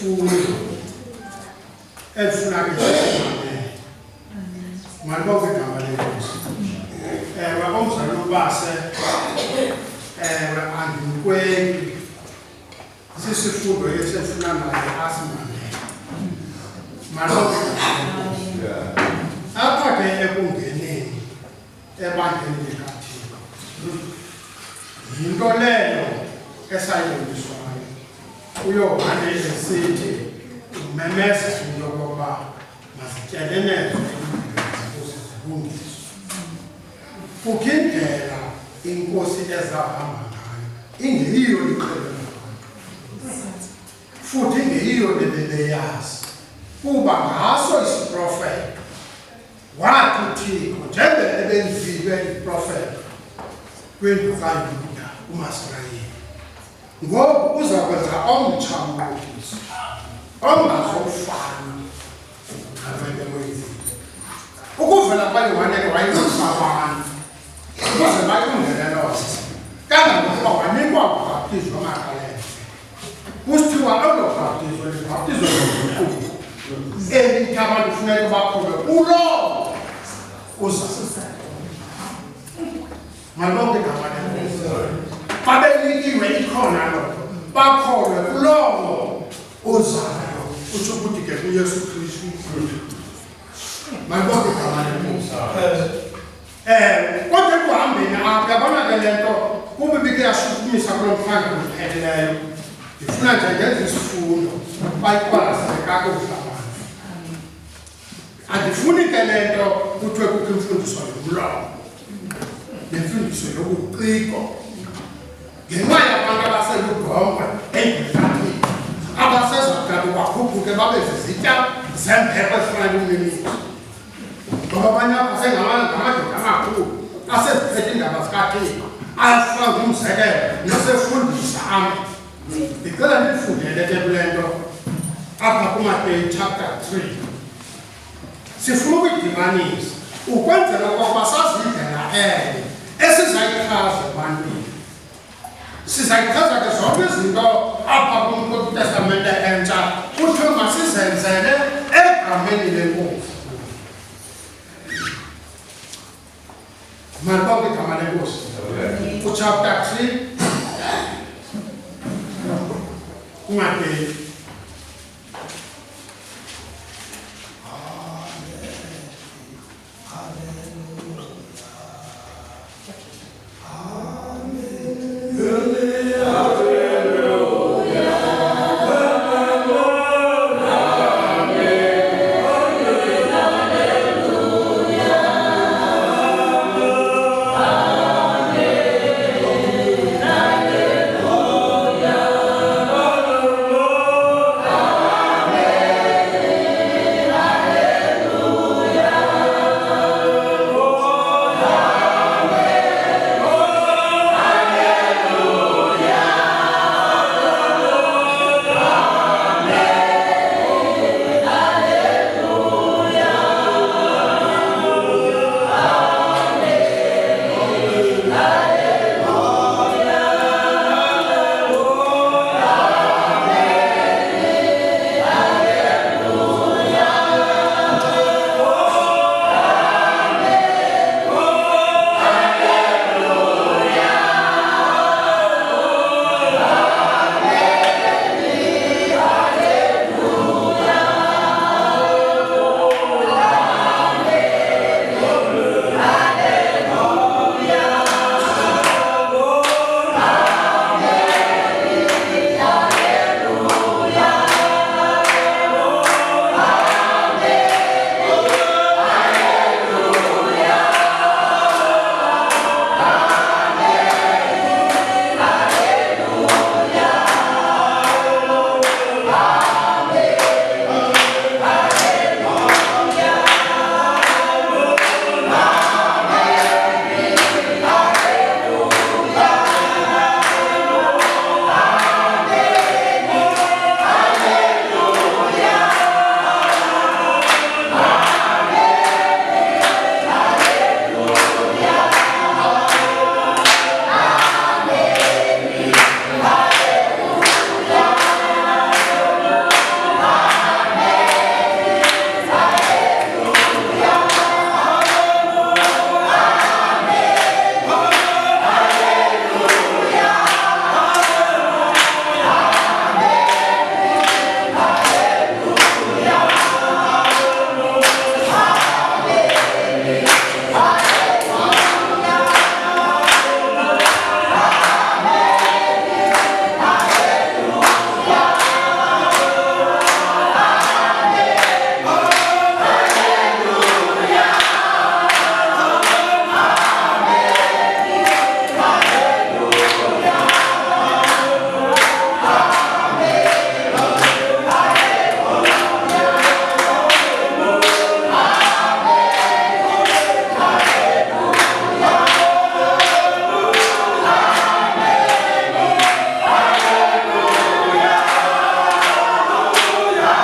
isifundo efuna ke malibonke igama lenkosi. Umzali ubase andinkweli sisifundo esifuna naye asimane malibonke apha ke ekungeneni ebandleni likaThixo yinto leyo esayiboniswayo uYohane esithi umemeza into yokuba masityelenezwe zilungiswe. Kukindlela inkosi ezahamba ngayo ingeyiyo liqhelo futhi ingeyiyo leleyazi kuba ngaso isiprofeta wathi uThixo njengoba ebenzile iprofeta kwendlu kaYuda uMasirayeli ngoku uzakwenza omtsha umnqophisi ongazofana nabanye boyizwe. Ukuvela kwaYohane wayenosabana ukuze bayongelelose kangangokuba wanikwa ubhaptizo amagalelo kusithiwa olobhaptizo libhaptizo lobukhulu elithi abantu kufuneka bakholwe kulowo uzayo. Malibonke igama lenkosi. Babelikiwe ikhona lokho bakholwe kulowo uzayo utsho ukuthi ke kuYesu Kristu. Malibonke igama lenkosi. Kodwa ekuhambeni apha yabona ke le nto kube bike yashukumisa kulo mhlangano upheleleyo. Ndifuna nje ngenza isifundo bayiqwalasele kakuhle abantu. Andifuni ke le nto kuthiwe kukho imfundiso yomlomo nemfundiso yobuciko ngenxa yabantu abaseludongwe endleleni abasezakade bakhuphuke babe zizitya zembeko ezifana nomniniso. Ngoba abanye ngamadoda amakhulu aseziphethe iindaba zikaThixo afuna ngumzekelo nasefundisa ame. Ndicela ndifundele ke kule nto apha kuMateyu chapter 3. Sifuna ukuyidibanisa ukwenzela ukuba sazi indlela enye esizayichaza ebantwini. Sizayichaza ke zonke izinto apha kuTestamente entsha kuthiwe masizenzele egameni lenkosi. Malibonke igama lenkosi. Chapter 3 kuMateyu. Hallelujah.